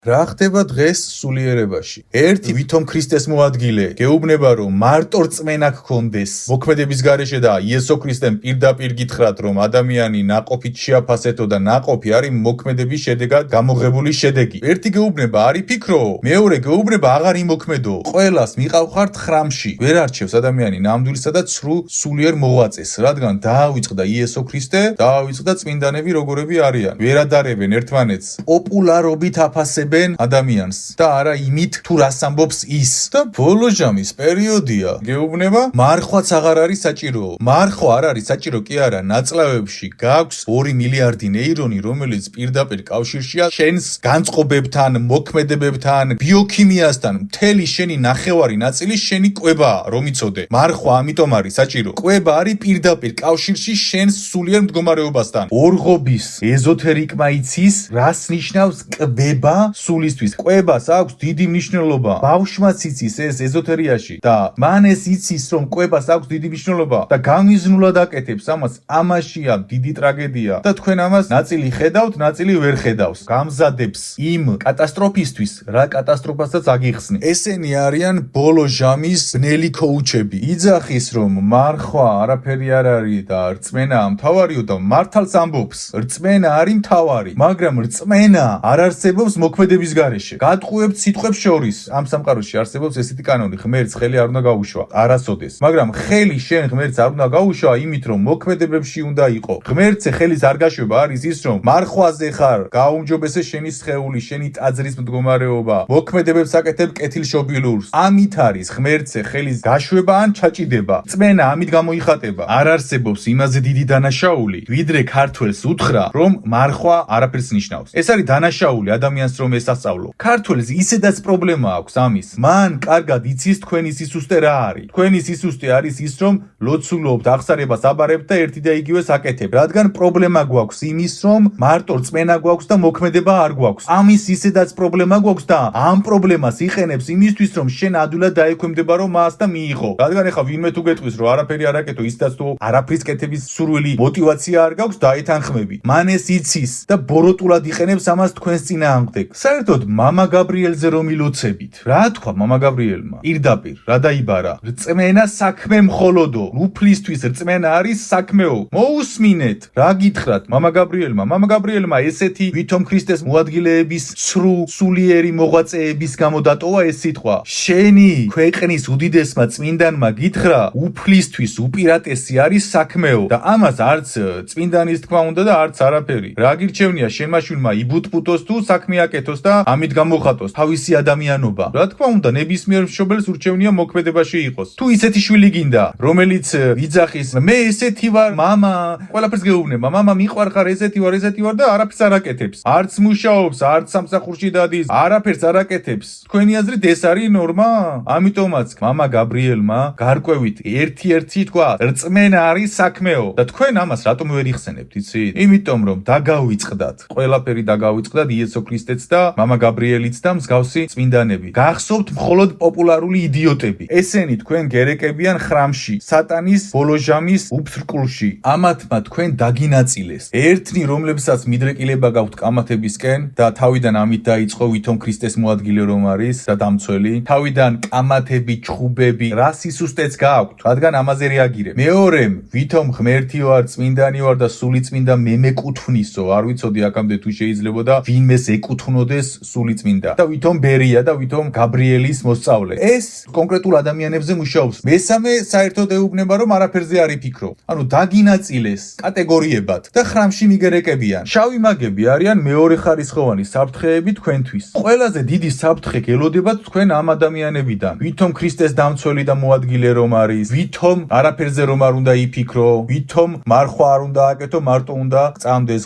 რა ხდება დღეს სულიერებაში? ერთი ვითომ ქრისტეს მოადგილე გეუბნება რომ მარტო რწმენა გქონდეს მოქმედების გარეშე და იესო ქრისტემ პირდაპირ გითხრათ რომ ადამიანი ნაყოფით შეაფასეთო და ნაყოფი არის მოქმედების შედეგად გამოღებული შედეგი. ერთი გეუბნება არ იფიქრო, მეორე გეუბნება აღარ იმოქმედო. ყველას მიყავხართ ხრამში. ვერ არჩევს ადამიანი ნამდვილსა და ცრუ სულიერ მოღვაწეს, რადგან დაავიწყდა იესო ქრისტე, დაავიწყდა წმინდანები როგორები არიან. ვერ ადარებენ ერთმანეთს, პოპულარობით აფასებენ ადამიანს და არა იმით თუ რას ამბობს ის. და ბოლო ჟამის პერიოდია. გეუბნება, მარხვაც აღარ არის საჭირო. მარხვა არ არის საჭირო კი არა, ნაწლავებში გაქვს 2 მილიარდი ნეირონი, რომელიც პირდაპირ კავშირშია შენს განწყობებთან, მოქმედებებთან, ბიოქიმიასთან. მთელი შენი ნახევარი ნაწილი შენი კვებაა, რომ იცოდე. მარხვა ამიტომ არის საჭირო. კვება არის პირდაპირ კავშირში შენს სულიერ მდგომარეობასთან. ორღობის ეზოთერიკმა იცის, რას ნიშნავს კვება სულისთვის. კვებას აქვს დიდი მნიშვნელობა. ბავშვმაც იცის ეს ეზოთერიაში და მან ეს იცის რომ კვებას აქვს დიდი მნიშვნელობა და გამიზნულად აკეთებს ამას. ამაშია დიდი ტრაგედია და თქვენ ამას ნაწილი ხედავთ, ნაწილი ვერ ხედავს. გამზადებს იმ კატასტროფისთვის, რა კატასტროფასაც აგიხსნი. ესენი არიან ბოლო ჟამის ბნელი ქოუჩები. იძახის რომ მარხვა არაფერი არ არის და რწმენა მთავარიო და მართალს ამბობს. რწმენა არის მთავარი, მაგრამ რწმენა არ არსებობს მოქმედების გარეშე. გატყუებთ სიტყვებს შორის. ამ სამყაროში არსებობს ესეთი კანონი, ღმერთს ხელი არ უნდა გაუშვა, არასოდეს. მაგრამ ხელი შენ ღმერთს არ უნდა გაუშვა იმით რომ მოქმედებებში უნდა იყო. ღმერთზე ხელის არ გაშვება არის ის რომ მარხვაზე ხარ, გააუმჯობესე შენი სხეული, შენი ტაძრის მდგომარეობა. მოქმედებებს აკეთებ კეთილშობილურს. ამით არის ღმერთზე ხელის გაშვება ან ჩაჭიდება. რწმენა ამით გამოიხატება. არ არსებობს იმაზე დიდი დანაშაული, ვიდრე ქართველს უთხრა რომ მარხვა არაფერს ნიშნავს. ეს არის დანაშაული ადამიანს რომ ესასწავლო. ქართველს ისედაც პრობლემა აქვს ამის. მან კარგად იცის თქვენი სისუსტე რა არის. თქვენი სისუსტე არის ის რომ ლოცულობთ, აღსარებას აბარებთ და ერთი და იგივეს აკეთებ. რადგან პრობლემა გვაქვს იმის რომ მარტო რწმენა გვაქვს და მოქმედება არ გვაქვს. ამის ისედაც პრობლემა გვაქვს და ამ პრობლემას იყენებს იმისთვის რომ შენ ადვილად დაექვემდებარო მას და მიიღო. რადგან ეხა ვინმე თუ გეტყვის რომ არაფერი არ აკეთო, ისედაც თუ არაფრის კეთების სურვილი, მოტივაცია არ გაქვს, დაეთანხმები. მან ეს იცის და ბოროტულად იყენებს ამას თქვენს წინააღმდეგ. საერთოდ მამა გაბრიელზე რომ ილოცებით. რა თქვა მამა გაბრიელმა? პირდაპირ რა დაიბარა? რწმენა საქმე მხოლოდო. უფლისთვის რწმენა არის საქმეო. მოусმინეთ. რა გითხრათ მამა გაბრიელმა? მამა გაბრიელმა ესეთი ვითომ ქრისტეს მოადგილეების სრუ სულიერი მოღვაწეების გამო დატოვა ეს სიტყვა. შენი ქვეყნის უდიდესმა წმინდანმა გითხრა, უფლისთვის უპირატესი არის საქმეო და ამას არც წმინდანის თქმა უნდა და არც არაფერი. რა გირჩევნია შენმა შვილმა იბუტბუტოს თუ საქმე აკეთოს და ამით გამოხატოს თავისი ადამიანობა. რა თქმა უნდა ნებისმიერ მშობელს ურჩევნია მოქმედებაში იყოს. თუ ისეთი შვილი გინდა, რომელიც იძახის, მე ესეთი ვარ, მამა, ყველაფერს გეუბნება, მამა მიყვარხარ, ესეთი ვარ და არაფერს არ აკეთებს. არც მუშაობს, არც სამსახურში დადის, არაფერს არ აკეთებს. თქვენი აზრით ეს არის ნორმა? ამიტომაც მამა გაბრიელმა გარკვევით ერთ-ერთი თქვა, რწმენა არის საქმეო და თქვენ ამას რატომ ვერ იხსენებთ, იცით? იმიტომ რომ დაგავიწყდათ. ყველაფერი დაგავიწყდათ იესო ქრისტეც და მამა გაბრიელიც და მსგავსი წმინდანები. გახსოვთ მხოლოდ პოპულარული იდიოტები. ესენი თქვენ გერეკებიან ხრამში, სატანის ბოლო ჟამის უფრკულში. ამათმა თქვენ დაგინაწილეს. ერთნი რომლებსაც მიდრეკილება გაქვთ კამათებისკენ და თავიდან ამით დაიწყო ვითომ ქრისტეს მოადგილე რომ არის და დამცველი. თავიდან კამათები, ჩხუბები, რა სისუსტეც გაქვთ, რადგან ამაზე რეაგირებ. მეორემ ვითომ ღმერთი ვარ, წმინდანი ვარ და სული წმინდა მე მეკუთვნისო. არ ვიცოდი აქამდე თუ შეიძლებოდა ვინმეს ეკუთვნოდეს სული წმინდა. და ვითომ ბერია და ვითომ გაბრიელის მოსწავლე. ეს კონკრეტულ ადამიანებზე მუშაობს. მესამე საერთოდ ეუბნება რომ არაფერზე არ იფიქრო. ანუ დაგინაწილეს კატეგორიებად და ხრამში მიგერეკებიან. შავი მაგები არიან მეორე ხარისხოვანი საფრთხეები თქვენთვის. ყველაზე დიდი საფრთხე გელოდებათ თქვენ ამ ადამიანებიდან. ვითომ ქრისტეს დამცველი და მოადგილე რომ არის, ვითომ არაფერზე რომ არ უნდა იფიქრო, ვითომ მარხვა არ უნდა აკეთო, მარტო უნდა გწამდეს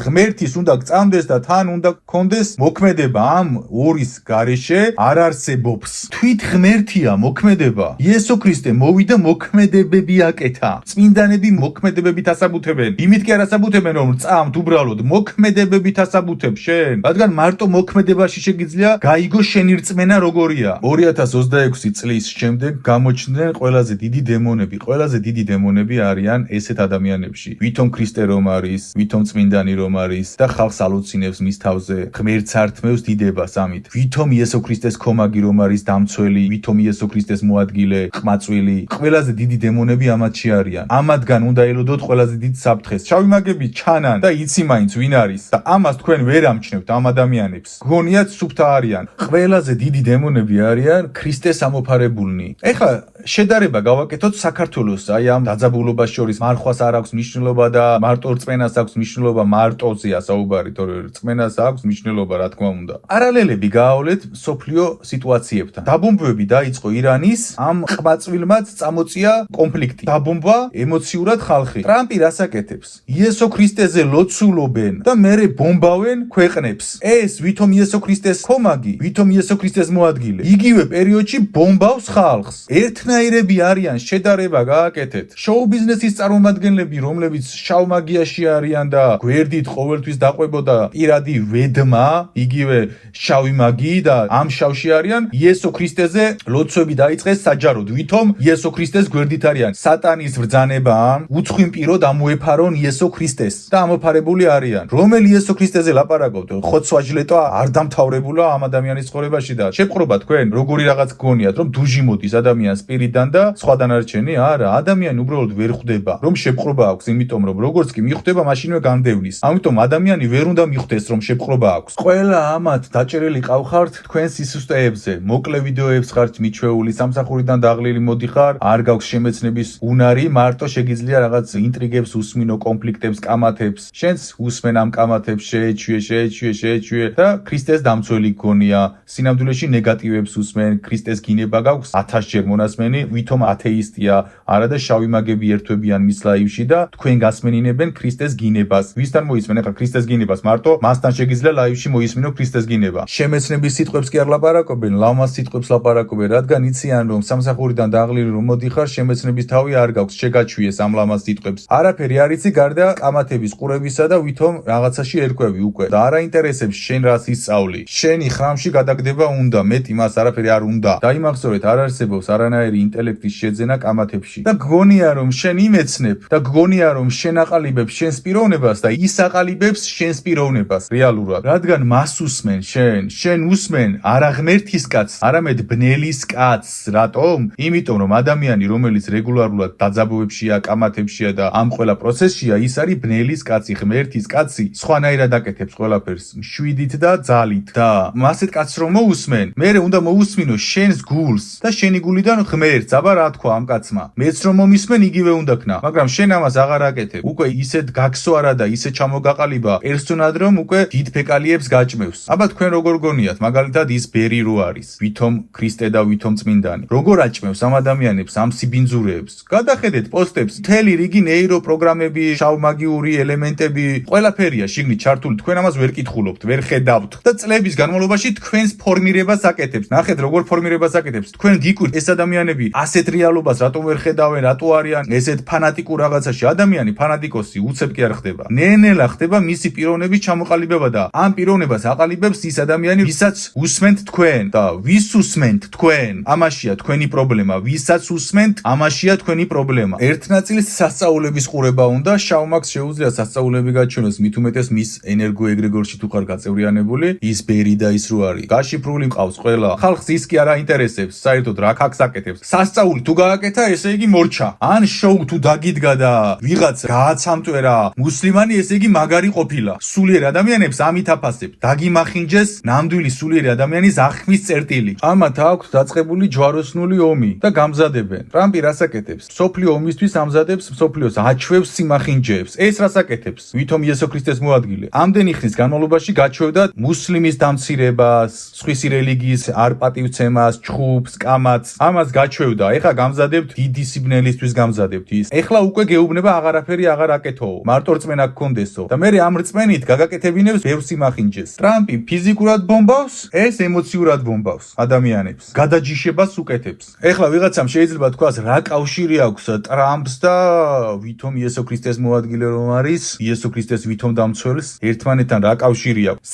ღმერთის უნდა გწამდეს და თან უნდა გქონდეს მოქმედება. ამ ორის გარეშე არ არსებობს. თვით ღმერთია მოქმედება. იესო ქრისტე მოვიდა მოქმედებები აკეთა. წმინდანები მოქმედებებით ასაბუთებენ. იმით კი არ ასაბუთებენ რომ წამთ უბრალოდ მოქმედებებით ასაბუთებ შენ. რადგან მარტო მოქმედებაში შეგიძლია გაიგო შენი რწმენა როგორია. 2026 წლის შემდეგ გამოჩნდნენ ყველაზე დიდი დემონები. ყველაზე დიდი დემონები არიან ესეთ ადამიანებში. ვითომ ქრისტე რომ არის, ვითომ წმინდანი რომ არის და ხალხს ალოცინებს მის თავზე. ღმერთს არ ართმევს დიდებას ამით. ვითომ იესო ქრისტეს ქომაგი რომ არის დამცველი, ვითომ იესო ქრისტეს მოადგილე, ყმაწვილი, ყველაზე დიდი დემონები ამათში არიან. ამათგან უნდა ელოდოთ ყველაზე დიდ საფრთხეს. შავი მაგები ჩანან და იცი მაინც ვინ არის და ამას თქვენ ვერ ამჩნევთ ამ ადამიანებს. გონიათ სუფთა არიან. ყველაზე დიდი დემონები არიან ქრისტეს ამოფარებულნი. ეხლა შედარება გავაკეთოთ საქართველოს აი ამ დაძაბულობას შორის მარხვას არ აქვს მნიშვნელობა და მარტო რწმენას აქვს მნიშვნელობა მარტოზეა საუბარი, თორე რწმენას აქვს მნიშვნელობა რა თქმა უნდა. პარალელები გაავლეთ სოფლიო სიტუაციებთან. დაბომბვები დაიწყო ირანის ამ ყმაწვილმაც წამოწია კონფლიქტი. დაბომბვა ემოციურად ხალხი. ტრამპი რას აკეთებს? იესო ქრისტეზე ლოცულობენ და მერე ბომბავენ ქვეყნებს. ეს ვითომ იესო ქრისტეს ქომაგი, ვითომ იესო ქრისტეს მოადგილე. იგივე პერიოდში ბომბავს ხალხს. ერთნაირები არიან, შედარება გააკეთეთ. შოუ ბიზნესის წარმომადგენლები, რომლებიც შავ მაგიაში არიან და გვერდით ყოველთვის დაყვებოდა პირადი ვედმა, იგივე შავი მაგი და ამ შავში არიან, იესო ქრისტეზე ლოცვები დაიწყეს საჯაროდ. ვითომ იესო ქრისტეს გვერდით არიან. სატანის ბრძანება, უცხიმპიროდ ამოეფარონ იესო ქრისტეს და ამოფარებული არიან. რომელი იესო ქრისტეზე ლაპარაკობთ? ხოცვაჟლეტა არ დამთავრებულა ამ ადამიანის ცხოვრებაში და შეპყრობა თქვენ, როგორი რაღაც გონიათ, რომ დუჟი მოდის ადამიანს პირიდან და სხვა დანარჩენი? არა, ადამიანი უბრალოდ ვერ ხვდება, რომ შეპყრობა აქვს, იმიტომ რომ როგორც კი მიხვდება, მაშინვე განდევნის. ამიტომ ადამიანი ვერ უნდა მიხვდეს, რომ შეპყრობა აქვს. ყველა ამათ დაჭერილი ყავხართ თქვენ სისუსტეებზე, მოკლე ვიდეოებს ხართ მიჩვეული, სამსახურიდან დაღლილი მოდიხარ, არ გაქვს შემეცნების უნარი, მარტო შეგიძლია რაღაც ინტრიგებს უსმინო, კონფლიქტებს, კამათებს. შენს უსმენ ამ კამათებს, შეეჩვიე და ქრისტეს დამცველი გონია. სინამდვილეში ნეგატივებს უსმენ, ქრისტეს გინება გაქვს 1000-ჯერ მონასმენი, ვითომ ათეისტია, არა და შავი მაგები ერთვებიან მის ლაივში და თქვენ გასმენინებენ ქრისტეს გინებას. ვისთან მოისმენ ახლა ქრისტეს გინებას? მარტო მასთან შეგიძლია ლაივში მოისმინო ქრისტეს გინება. შემეცნების სიტყვებს კი არ ლაპარაკობენ, ლამაზ სიტყვებს ლაპარაკობენ, რადგან იციან რომ სამსახურიდან დაღლილი რომ მოდიხარ, შემეცნების თავი არ გაქვს, შეგაჩვიეს ამ ლამაზ სიტყვებს. არაფერი არ იცი გარდა კამათების ყურებისა და ვითომ რაღაცაში ერკვევი უკვე. და არა ინტერესებს შენ რას ისწავლი. შენი ხრამში გადაგდება უნდა, მეტი მას არაფერი არ უნდა. დაიმახსოვრეთ, არ არსებობს არანაირი ინტელექტის შეძენა კამათებში. და გგონია რომ შენ იმეცნებ და გგონია რომ შენ აყალიბებს შენს პიროვნებას და ის აყალიბებს შენს პიროვნებას რეალურად. რადგან მას უსმენ შენ უსმენ არა ღმერთის კაცს, არამედ ბნელის კაცს. რატომ? იმიტომ რომ ადამიანი, რომელიც რეგულარულად დაძაბვებშია, კამათებშია და ამ ყველა პროცესშია, ის არის ბნელის კაცი, ღმერთის კაცი. სხვანაირად აკეთებს ყველაფერს, მშვიდით და ძალით. და მასეთ კაცს რომ მოусმენ, მერე უნდა მოусმინო შენს გულს და შენი გულიდან ღმერთს. აბა რა თქვა ამ კაცმა? მეც რომ მომისმენ, იგივე უნდა ქნა. მაგრამ შენ ამას აღარ აკეთებ. უკვე ისეთ გაგსვარა და ისე ჩამოგაყალიბა პერსონად, რომ უკვე დიდ ფეკალიებს გაჭმევს. აბა თქვენ როგორ გონიათ? მაგალითად ის ბერი რო არის, ვითომ ქრისტე და ვითომ წმინდანი. როგორ აჭმევს ამ ადამიანებს, ამ სიბინძურეებს? გადახედეთ პოსტებს, მთელი რიგი ნეიროპროგრამები, შავმაგიური ელემენტები, ყველაფერია შიგნით ჩართული. თქვენ ამას ვერ კითხულობთ, ვერ ხედავთ და წლების განმავლობაში თქვენს ფორმირებას აკეთებს. ნახეთ როგორ ფორმირებას აკეთებს. თქვენ გიკვირთ ეს ადამიანები ასეთ რეალობას რატომ ვერ ხედავენ, რატო არიან ესეთ ფანატიკურ რაღაცაში? ადამიანი ფანატიკოსი უცებ კი არ ხდება. ნელ-ნელა ხდება მისი პიროვნების ჩამოყალიბება და ამ პიროვნებას აყალიბებს ის ადამიანი, ვისაც უსმენთ თქვენ და ვის უსმენთ თქვენ? ამაშია თქვენი პრობლემა. ვისაც უსმენთ, ამაშია თქვენი პრობლემა. ერთ ნაწილს სასწაულების ყურება უნდა, შავმაგს შეუძლია სასწაულები გაჩვენოს, მით უმეტეს მის ენერგო ეგრეგორში თუ ხარ გაწევრიანებული, ის ბერი და ის რო არის. გაშიფრული მყავს ყველა. ხალხს ის კი არ აინტერესებს, საერთოდ რა ქაქს აკეთებს. სასწაული თუ გააკეთა, ესე იგი მორჩა. ან შოუ თუ დაგიდგა და ვიღაც გააცამტვერა მუსლიმანი, ესე იგი მაგარი ყოფილა. სულიერ ადამიანებს ამით აფასებ. დაგიმახინჯეს ნამდვილი სულიერი ადამიანის აღქმის წერტილი. ამათ აქვს დაწყებული ჯვაროსნული ომი და გამზადებენ. ტრამპი რას აკეთებს? სოფლიო ომისთვის ამზადებს, სოფლიოს აჩვევს სიმახინჯეებს. ეს რას აკეთებს? ვითომ იესო ქრისტეს მოადგილე. ამდენი ხნის განმავლობაში გაჩვევდა მუსლიმის დამცირებას, სხვისი რელიგიის არ პატივცემას, ჩხუბს, კამათს. ამას გაჩვევდა. ეხლა გამზადებთ დიდი სიბნელისთვის გამზადებთ ის. ეხლა უკვე გეუბნება აღარაფერი აღარ აკეთო. მარტო რწმენა გქონდესო. და მე ამ რწმენით გაგაკეთებინებს ბევრ სიმახინჯეს. ტრამპი ფიზიკურად ბომბავს, ეს ემოციურად ბომბავს ადამიანებს. გადაჯიშებას უკეთებს. ეხლა ვიღაცამ შეიძლება თქვას რა კავშირი აქვს ტრამპს და ვითომ იესო ქრისტეს მოადგილე რომ არის, იესო ქრისტეს ვითომ დამცველს, ერთმანეთთან რა კავშირი აქვს?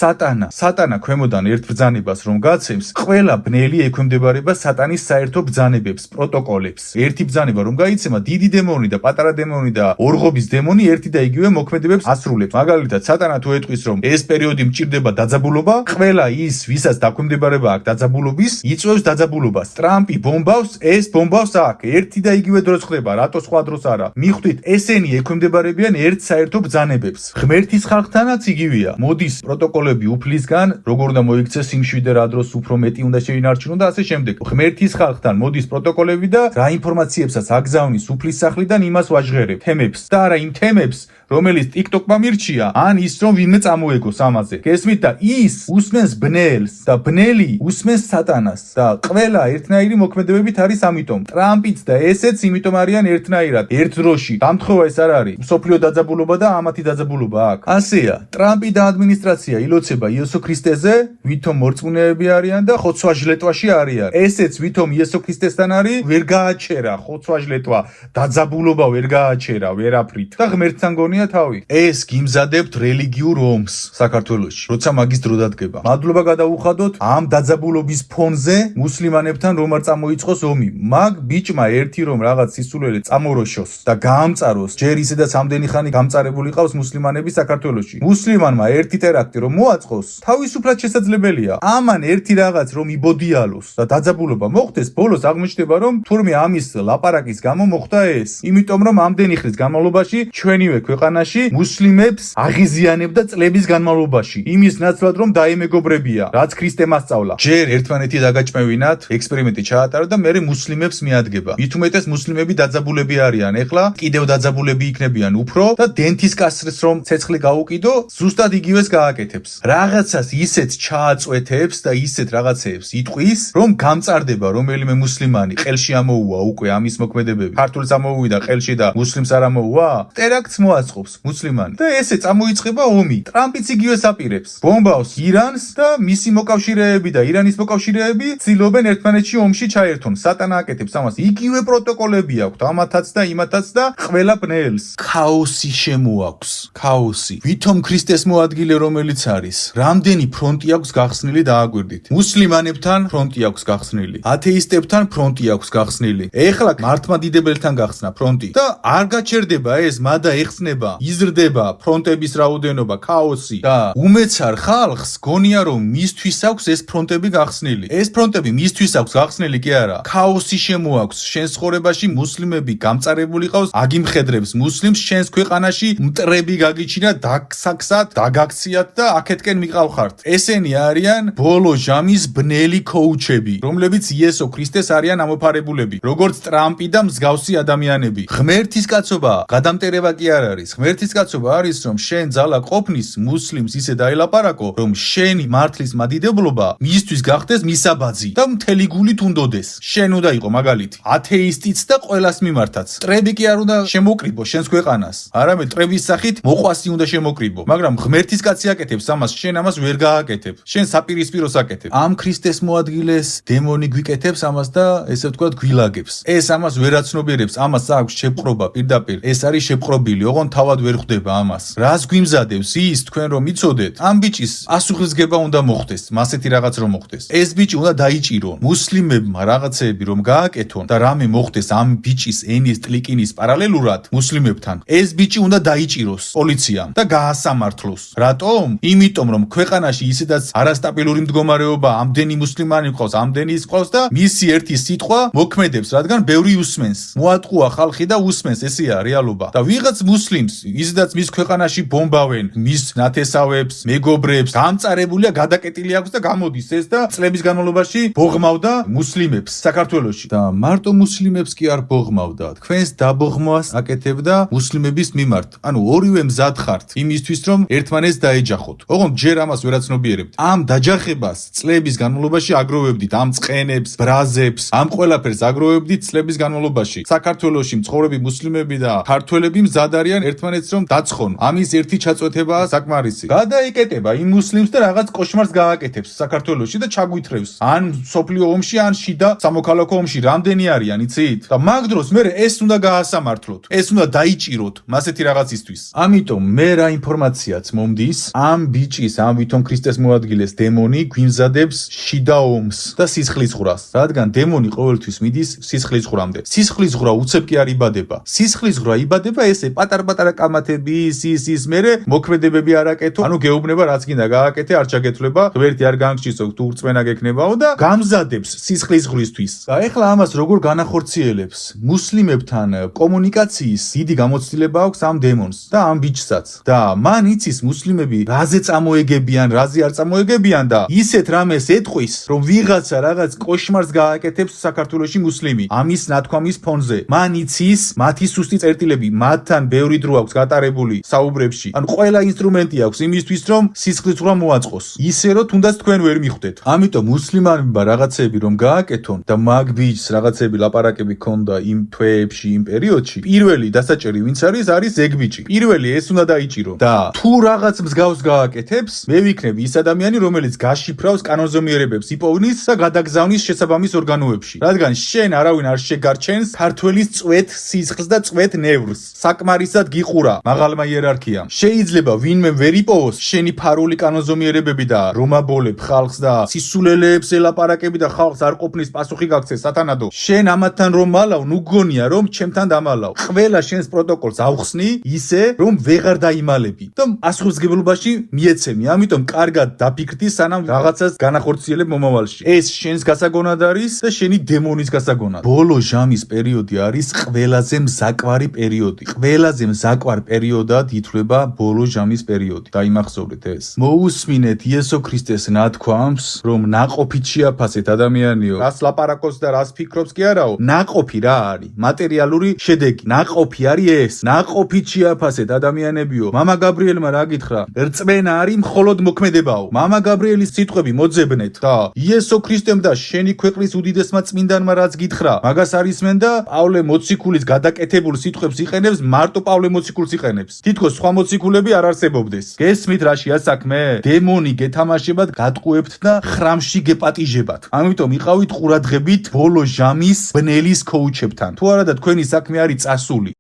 სატანა ქვემოდან ერთ ბრძანებას რომ გაცემს, ყველა ბნელი ექვემდებარება სატანის საერთო ბრძანებებს. მოქმედებს, პროტოკოლებს. ერთი ბრძანება რომ გაიცემა, დიდი დემონი და პატარა დემონი და ორღობის დემონი ერთი და იგივე მოქმედებებს ასრულებს. მაგალითად, სატანა თუ ეტყვის რომ ეს პერიოდი მჭირდება დაძაბულობა, ყველა ის, ვისაც დაქვემდებარება აქვს დაძაბულობის, იწვევს დაძაბულობას. ტრამპი ბომბავს, ეს ბომბავს აქ. ერთი და იგივე დროს ხდება, რატო სხვა დროს არა? მიხვდით, ესენი ექვემდებარებიან ერთ საერთო ბრძანებებს. ღმერთის ხალხთანაც იგივეა. მოდის პროტოკოლები უფლისგან, როგორ უნდა მოიქცეს სიმშვიდე, რა დროს უფრო მეტი უნდა შეინარჩუნონ და ასე შემდეგ. ღმერთის ხალხთან მოდის პროტოკოლები და რა ინფორმაციებსაც აგზავნის უფლის სახლიდან იმას ვაჟღერებ თემებს და არა იმ თემებს რომელიც TikTok-მა მირჩია, ან ის რომ ვინმე წამოეგოს ამაზე. გესმით და ის უსმენს ბნელს და ბნელი უსმენს სატანას და ყველა ერთნაირი მოქმედებებით არის ამიტომ. ტრამპიც და ესეც იმიტომ არიან ერთნაირად. ერთ დროში. დამთხოვა ეს არ არის. მსოფლიო დაძაბულობა და ამათი დაძაბულობა აქვს. ასეა. ტრამპი და ადმინისტრაცია ილოცება იესო ქრისტეზე, ვითომ მორწმუნეები არიან და ხოცვა-ჟლეტვაში არიან. ესეც ვითომ იესო ქრისტესთან არის, ვერ გააჩერა ხოცვა-ჟლეტვა, დაძაბულობა ვერ გააჩერა ვერაფრით. და ღმერთთან გონია თავი. ეს გიმზადებთ რელიგიურ ომს საქართველოში. როცა მაგის დრო დადგება. მადლობა გადაუხადოთ ამ დაძაბულობის ფონზე მუსლიმანებთან რომ არ წამოიწყოს ომი. მაგ ბიჭმა ერთი რომ რაღაც სისულელე წამოროშოს და გაამწაროს. ჯერ ისედაც ამდენი ხანი გამწარებული ყავს მუსლიმანები საქართველოში. მუსლიმანმა ერთი ტერაქტი რომ მოაწყოს, თავისუფლად შესაძლებელია. ამან ერთი რაღაც რომ იბოდიალოს და დაძაბულობა მოხდეს, ბოლოს აღმოჩნდება რომ თურმე ამის ლაპარაკის გამო მოხდა ეს. იმიტომ რომ ამდენი ხნის განმავლობაში ჩვენივე ქვეყანაში მუსლიმებს აღიზიანებდა წლების განმავლობაში. იმის ნაცვლად რომ დაემეგობრებია, რაც ქრისტემ ასწავლა. ჯერ ერთმანეთი დაგაჭმევინათ, ექსპერიმენტი ჩაატარა და მერე მუსლიმებს მიადგება. მით უმეტეს მუსლიმები დაძაბულები არიან. ეხლა კიდევ დაძაბულები იქნებიან უფრო და დენთის კასრს რომ ცეცხლი გაუკიდო, ზუსტად იგივეს გააკეთებს. რაღაცას ისეთ ჩააწვეთებს და ისეთ რაღაცეებს იტყვის, რომ გამწარდება რომელიმე მუსლიმანი. ყელში ამოუვა უკვე ამის მოქმედებები. ქართულს ამოუვიდა ყელში და მუსლიმს არ ამოუვა? ტერაქტს მოაწყობს მუსლიმანი. და ესე წამოიწყება ომი. ტრამპიც იგივეს აპირებს. ბომბავს ირანს და მისი მოკავშირეები და ირანის მოკავშირეები ცდილობენ ერთმანეთში ომში ჩაერთონ. სატანა აკეთებს ამას. იგივე პროტოკოლები აქვს ამათაც და იმათაც და ყველა ბნელს. ქაოსი შემოაქვს. ქაოსი. ვითომ ქრისტეს მოადგილე რომელიც არის, რამდენი ფრონტი აქვს გახსნილი დააკვირდით. მუსლიმანებთან ფრონტი აქვს გახსნილი. ათეისტებთან ფრონტი აქვს გახსნილი. ეხლა მართლმადიდებელთან გახსნა ფრონტი და არ გაჩერდება ეს, მადა ეხსნება, იზრდება ფრონტების რაოდენობა, ქაოსი და უმეცარ ხალხს გონია რომ მისთვის აქვს ეს ფრონტები გახსნილი. ეს ფრონტები მისთვის აქვს გახსნილი კი არა. ქაოსი შემოაქვს შენ ცხოვრებაში, მუსლიმები გამწარებული ყავს, აგიმხედრებს მუსლიმს შენს ქვეყანაში, მტრები გაგიჩინა, დაგსაქსად, დაგაქციათ და აქეთკენ მიყავხართ. ესენი არიან ბოლო ჟამის ბნელი ქოუჩები, რომლებიც იესო ქრისტეს არიან ამოფარებულები, როგორც ტრამპი და მსგავსი ადამიანები. ღმერთის კაცობა გადამტერება კი არ არის. ღმერთის კაცობა არის რომ შენ ძალა ყოფნის მუსლიმს ისე დაელაპარაკო, რომ შენი მართლის მადიდებლობა მისთვის გახდეს მისაბაძი და მთელი გულით უნდოდეს. შენ უნდა იყო მაგალითი ათეისტიც და ყველას მიმართაც. ტრები კი არ უნდა შემოკრიბო შენს ქვეყანას. არამედ ტრების სახით მოყვასი უნდა შემოკრიბო. მაგრამ ღმერთის კაცი აკეთებს ამას, შენ ამას ვერ გააკეთებ. შენ საპირისპიროს აკეთებ. ამ ქრისტეს მოადგილეს დემონი გვიკეთებს ამას და ესე ვთქვათ გვილაგებს. ეს ამას ვერ აცნობიერებს, ამას აქვს შეპყრობა პირდაპირ. ეს არის შეპყრობილი, ოღონ თავად ვერ ხვდება ამას. რას გვიმზადებს ის თქვენ რომ იცოდეთ? ამ ბიჭის ასუხისგება უნდა მოხდეს, მასეთი რაღაც რომ მოხდეს. ეს ბიჭი უნდა დაიჭირონ. მუსლიმებმა რაღაცეები რომ გააკეთონ და რამე მოხდეს ამ ბიჭის ენის ტლიკინის პარალელურად მუსლიმებთან. ეს ბიჭი უნდა დაიჭიროს პოლიციამ და გაასამართლოს. რატომ? იმიტომ რომ ქვეყანაში ისედაც არასტაბილური მდგომარეობა, ამდენი მუსლიმანი ყავს, ამდენი ის ყავს და მისი ერთი სიტყვა მოქმედებს, რადგან ბევრი უსმენს. მოატყუა ხალხი და უსმენს, ესეა რეალობა. და ვიღაც მუსლიმს, ისედაც მის ქვეყანაში ბომბავენ, მის ნათესავებს, მეგობრებს, გამწარებულია, გადაკეტილი აქვს და გამოდის ეს და წლების განმავლობაში ბოღმავდა მუსლიმებს საქართველოში. და მარტო მუსლიმებს კი არ ბოღმავდა, თქვენს დაბოღმვას აკეთებდა მუსლიმების მიმართ. ანუ ორივე მზად ხართ იმისთვის რომ ერთმანეთს დაეჯახოთ. ოღონდ ჯერ ამას ვერ აცნობიერებთ. ამ დაჯახებას წლების განმავლობაში აგროვებდით, ამ წყენებს, ბრაზებს, ამ ყველაფერს აგროვებდით წლების განმავლობაში. საქართველოში მცხოვრები მუსლიმები და ქართველები მზად არიან ერთმანეთს რომ დაცხონ. ამის ერთი ჩაწვეთებაა საკმარისი. გადაიკეტება იმ მუსლიმს და რაღაც კოშმარს გააკეთებს საქართველოში და ჩაგვითრევს. ან სოფლიო ომში, ან შიდა სამოქალაქო ომში რამდენი არიან, იცით? და მაგ დროს მე ეს უნდა გაასამართლოთ. ეს უნდა დაიჭიროთ მასეთი რაღაცისთვის. ამიტომ მე რა ინფორმაციაც მომდის, ამ ბიჭის, ამ ვითომ ქრისტეს მოადგილეს დემონი გვიმზადებს შიდა ომს და სისხლისღვრას. რადგან დემონი ყოველთვის მიდის სისხლისღვრამდე. სისხლისღვრა უცებ კი არ იბადება. სისხლისღვრა იბადება ესე პატარ-პატარა კამათები, ის მერე მოქმედებები არ აკეთო. ანუ გეუბნება რაც გინდა გააკეთე, არ ჩაგეთვლება, ღმერთი არ განგჩისო, თუ რწმენა გექნებაო და გამზადებს სისხლისღვრისთვის. და ეხლა ამას როგორ განახორციელებს? მუსლიმებთან კომუნიკაციის დიდი გამოცდილება აქვს ამ დემონს და ამ ბიჭსაც. და მან იცის მუსლიმები რაზე წამოეგებიან, რაზე არ წამოეგებიან და ისეთ რამეს ეთყვის, რომ ვიღაცა რაღაც კოშმარს გააკეთებს საქართველოში მუსლიმი. ამის ნათქვამის ფონზე. მან იცის მათი სუსტი წერტილები, მათთან ბევრი დრო აქვს გატარებული საუბრებში. ან ყველა ინსტრუმენტი აქვს იმისთვის, რომ სისხლისღვრა მოაწყოს. ისე რომ თუნდაც თქვენ ვერ მიხვდეთ. ამიტომ მუსლიმანებმა რაღაცები რომ გააკეთონ და მაგ ბიჭს რაღაცები ლაპარაკები ქონდა იმ თვეებში, იმ პერიოდში. პირველი დასაჭერი ვინც არის ზეგბიჭი. პირველი ეს უნდა დაიჭირო. და თუ რაღაც მსგავს გააკეთებს, მე ვიქნებ ის ადამიანი, რომელიც გაშიფრავს კანონზომიერებებს, იპოვნის და გადაგზავნის შესაბამის ორგანოებში. რადგან შენ არავინ არ შეგარჩენს ქართველის წვეთ სისხლს და წვეთ ნევრს. საკმარისად გიყურა მაღალმა იერარქიამ. შეიძლება ვინმე ვერ იპოვოს შენი ფარული კანონზომიერებები და რომ აბოლებ ხალხს და სისულელეებს ელაპარაკები და ხალხს არ ყოფნის პასუხი გაქცე სათანადო. შენ ამათთან რომ მალავ, ნუ გონია რომ ჩემთან დამალავ. ყველა შენს პროტოკოლს ავხსნი ისე რომ ვეღარ დაიმალები და ასრულებელობაში მიეცემი. ამიტომ კარგად დაფიქრდი სანამ რაღაცას განახორციელებ მომავალში. ეს შენს გასაგონად არის და შენი დემონის გასაგონად. ბოლო ჟამის პერიოდი არის ყველაზე მზაკვარი პერიოდი. ყველაზე მზაკვარ პერიოდად ითვლება ბოლო ჟამის პერიოდი. დაიმახსოვრეთ ეს. მოусმინეთ იესო ქრისტეს ნათქვამს, რომ ნაყოფით შეაფასეთ ადამიანიო. რას ლაპარაკობს და რას ფიქრობს კი არაო. ნაყოფი რა არის? მატერიალური შედეგი. ნაყოფი არის ეს. ნაყოფით შეაფასეთ ადამიანებიო. მამა გაბრიელმა რა გითხრა? რწმენა არის მხოლოდ მოქმედებაო. მამა გაბრიელის სიტყვები მოძებნეთ და იესო ქრისტემ და შენი ქვეყნის უდიდესმა წმინდანმა რაც გითხრა, მაგას არისმენ და პავლე მოციქულის გადაკეთებულ სიტყვებს იყენებს, მარტო პავლე მოციქულს იყენებს. თითქოს სხვა მოციქულები არ არსებობდეს. გესმით რაშია საქმე? დემონი გეთამაშებათ, გატყუებთ და ხრამში გეპატიჟებათ. ამიტომ იყავით ყურადღებით ბოლო ჟამის ბნელის ქოუჩებთან. თუ არა და თქვენი საქმე არის წასული.